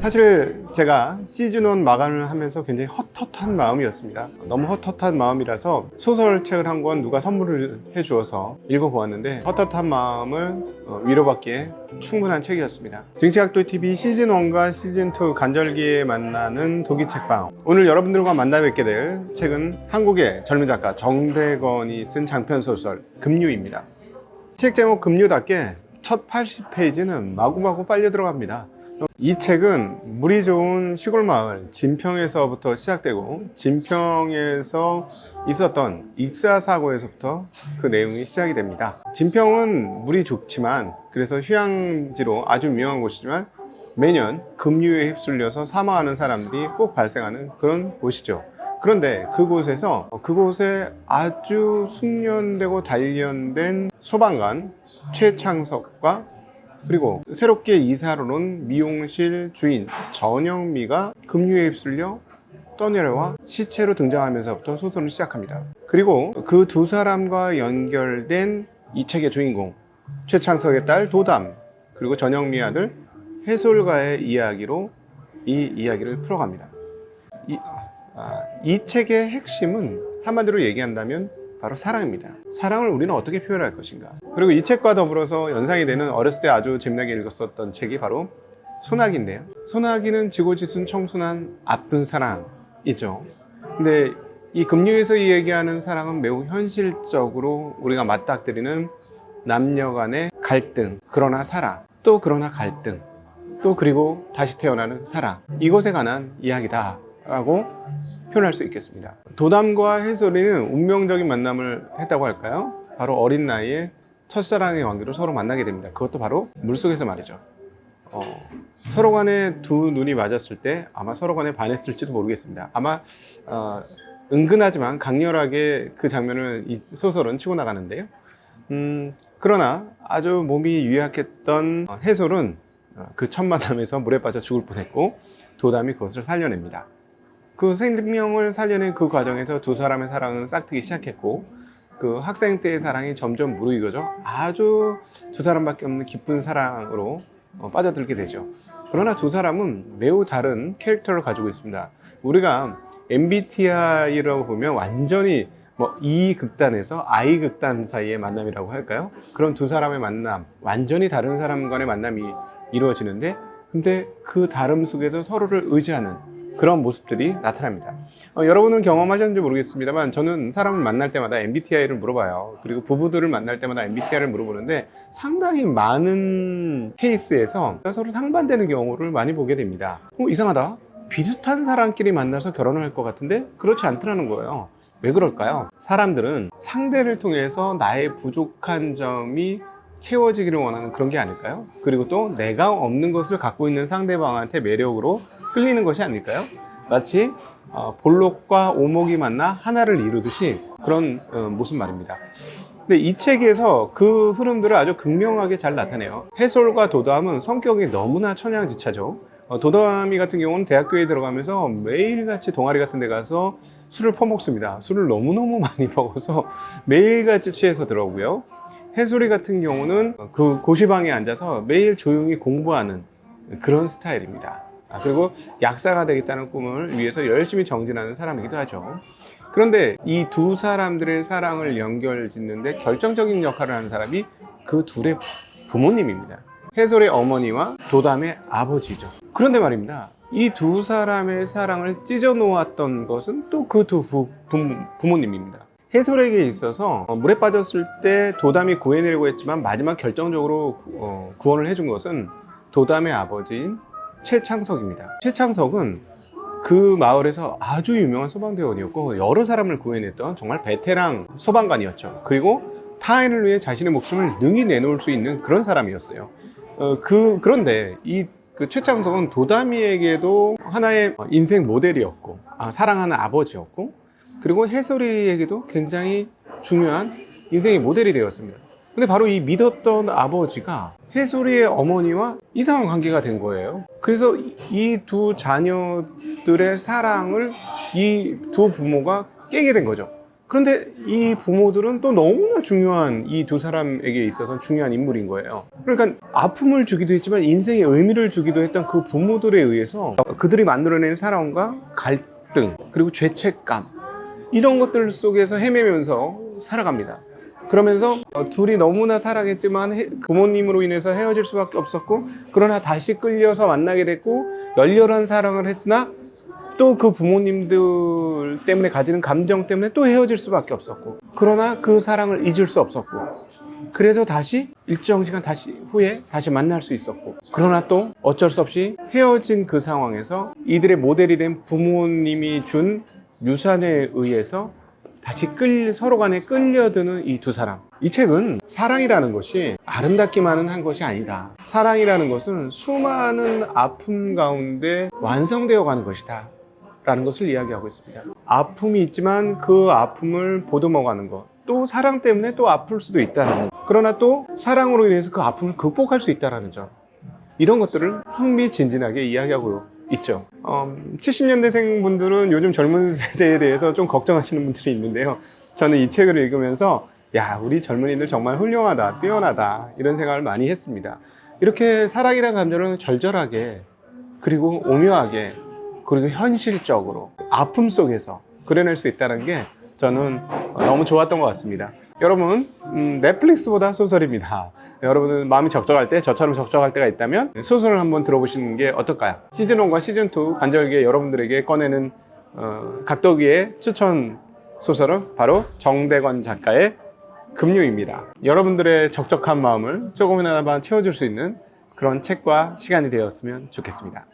사실 제가 시즌1 마감을 하면서 굉장히 헛헛한 마음이었습니다. 너무 헛헛한 마음이라서 소설책을 한 권 누가 선물을 해주어서 읽어보았는데 헛헛한 마음을 위로받기에 충분한 책이었습니다. 증시각도TV 시즌1과 시즌2 간절기에 만나는 독이책방. 오늘 여러분들과 만나 뵙게 될 책은 한국의 젊은 작가 정대건이 쓴 장편소설 금류입니다. 책 제목 금류답게 첫 80페이지는 마구마구 빨려 들어갑니다. 이 책은 물이 좋은 시골 마을 진평에서부터 시작되고 진평에서 있었던 익사사고에서부터 그 내용이 시작이 됩니다. 진평은 물이 좋지만 그래서 휴양지로 아주 유명한 곳이지만 매년 급류에 휩쓸려서 사망하는 사람들이 꼭 발생하는 그런 곳이죠. 그런데 그곳에 아주 숙련되고 단련된 소방관 최창석과 그리고 새롭게 이사를 온 미용실 주인 전영미가 급류에 휩쓸려 떠내려와 시체로 등장하면서부터 소설을 시작합니다. 그리고 그 두 사람과 연결된 이 책의 주인공 최창석의 딸 도담 그리고 전영미 아들 해솔과의 이야기로 이 이야기를 풀어갑니다. 이 책의 핵심은 한마디로 얘기한다면 바로 사랑입니다. 사랑을 우리는 어떻게 표현할 것인가. 그리고 이 책과 더불어서 연상이 되는 어렸을 때 아주 재미나게 읽었었던 책이 바로 소나기인데요. 소나기는 지고지순 청순한 아픈 사랑이죠. 근데 이 금류에서 얘기하는 사랑은 매우 현실적으로 우리가 맞닥뜨리는 남녀 간의 갈등, 그러나 사랑, 또 그러나 갈등, 또 그리고 다시 태어나는 사랑, 이것에 관한 이야기다 라고 표현할 수 있겠습니다. 도담과 해솔이는 운명적인 만남을 했다고 할까요? 바로 어린 나이에 첫사랑의 관계로 서로 만나게 됩니다. 그것도 바로 물속에서 말이죠. 서로 간에 두 눈이 맞았을 때 아마 서로 간에 반했을지도 모르겠습니다. 아마 은근하지만 강렬하게 그 장면을 이 소설은 치고 나가는데요. 그러나 아주 몸이 유약했던 해솔은 그 첫 만남에서 물에 빠져 죽을 뻔했고 도담이 그것을 살려냅니다. 그 생명을 살려낸 그 과정에서 두 사람의 사랑은 싹트기 시작했고 그 학생 때의 사랑이 점점 무르익어져 아주 두 사람밖에 없는 깊은 사랑으로 빠져들게 되죠. 그러나 두 사람은 매우 다른 캐릭터를 가지고 있습니다. 우리가 MBTI라고 보면 완전히 E 극단에서 I 극단 사이의 만남이라고 할까요? 그런 두 사람의 만남, 완전히 다른 사람 간의 만남이 이루어지는데 근데 그 다름 속에서 서로를 의지하는 그런 모습들이 나타납니다. 여러분은 경험하셨는지 모르겠습니다만 저는 사람을 만날 때마다 MBTI를 물어봐요. 그리고 부부들을 만날 때마다 MBTI를 물어보는데 상당히 많은 케이스에서 서로 상반되는 경우를 많이 보게 됩니다. 이상하다. 비슷한 사람끼리 만나서 결혼을 할 것 같은데 그렇지 않더라는 거예요. 왜 그럴까요? 사람들은 상대를 통해서 나의 부족한 점이 채워지기를 원하는 그런 게 아닐까요? 그리고 또 내가 없는 것을 갖고 있는 상대방한테 매력으로 끌리는 것이 아닐까요? 마치 볼록과 오목이 만나 하나를 이루듯이 그런 모습 말입니다. 근데 이 책에서 그 흐름들을 아주 극명하게 잘 나타내요. 해솔과 도담은 성격이 너무나 천양지차죠. 도담이 같은 경우는 대학교에 들어가면서 매일같이 동아리 같은 데 가서 술을 퍼먹습니다. 술을 너무너무 많이 먹어서 매일같이 취해서 들어오고요. 해솔이 같은 경우는 그 고시방에 앉아서 매일 조용히 공부하는 그런 스타일입니다. 그리고 약사가 되겠다는 꿈을 위해서 열심히 정진하는 사람이기도 하죠. 그런데 이 두 사람들의 사랑을 연결짓는데 결정적인 역할을 하는 사람이 그 둘의 부모님입니다. 해솔의 어머니와 도담의 아버지죠. 그런데 말입니다. 이 두 사람의 사랑을 찢어 놓았던 것은 또 그 두 부모님입니다. 해솔에게 있어서 물에 빠졌을 때 도담이 구해내려고 했지만 마지막 결정적으로 구원을 해준 것은 도담의 아버지인 최창석입니다. 최창석은 그 마을에서 아주 유명한 소방대원이었고 여러 사람을 구해냈던 정말 베테랑 소방관이었죠. 그리고 타인을 위해 자신의 목숨을 능히 내놓을 수 있는 그런 사람이었어요. 그런데 그 최창석은 도담이에게도 하나의 인생 모델이었고 사랑하는 아버지였고 그리고 해솔이에게도 굉장히 중요한 인생의 모델이 되었습니다. 근데 바로 이 믿었던 아버지가 해솔이의 어머니와 이상한 관계가 된 거예요. 그래서 이 두 자녀들의 사랑을 이 두 부모가 깨게 된 거죠. 그런데 이 부모들은 또 너무나 중요한 이 두 사람에게 있어서 중요한 인물인 거예요. 그러니까 아픔을 주기도 했지만 인생의 의미를 주기도 했던 그 부모들에 의해서 그들이 만들어낸 사랑과 갈등, 그리고 죄책감, 이런 것들 속에서 헤매면서 살아갑니다. 그러면서 둘이 너무나 사랑했지만 부모님으로 인해서 헤어질 수밖에 없었고, 그러나 다시 끌려서 만나게 됐고, 열렬한 사랑을 했으나 또 그 부모님들 때문에 가지는 감정 때문에 또 헤어질 수밖에 없었고, 그러나 그 사랑을 잊을 수 없었고, 그래서 다시 일정 시간 후에 다시 만날 수 있었고, 그러나 또 어쩔 수 없이 헤어진 그 상황에서 이들의 모델이 된 부모님이 준 유산에 의해서 다시 서로 간에 끌려드는 이 두 사람. 이 책은 사랑이라는 것이 아름답기만은 한 것이 아니다. 사랑이라는 것은 수많은 아픔 가운데 완성되어 가는 것이다 라는 것을 이야기하고 있습니다. 아픔이 있지만 그 아픔을 보듬어가는 것, 또 사랑 때문에 또 아플 수도 있다는 것, 그러나 또 사랑으로 인해서 그 아픔을 극복할 수 있다는 점, 이런 것들을 흥미진진하게 이야기하고 있죠. 70년대생 분들은 요즘 젊은 세대에 대해서 좀 걱정하시는 분들이 있는데요, 저는 이 책을 읽으면서 야, 우리 젊은이들 정말 훌륭하다, 뛰어나다, 이런 생각을 많이 했습니다. 이렇게 사랑이라는 감정을 절절하게, 그리고 오묘하게, 그리고 현실적으로 아픔 속에서 그려낼 수 있다는 게 저는 너무 좋았던 것 같습니다. 여러분, 넷플릭스보다 소설입니다. 여러분은 마음이 적적할 때, 저처럼 적적할 때가 있다면 소설을 한번 들어보시는 게 어떨까요? 시즌1과 시즌2 간절하게 여러분들에게 꺼내는 각도기의 추천 소설은 바로 정대건 작가의 급류입니다. 여러분들의 적적한 마음을 조금이나마 채워줄 수 있는 그런 책과 시간이 되었으면 좋겠습니다.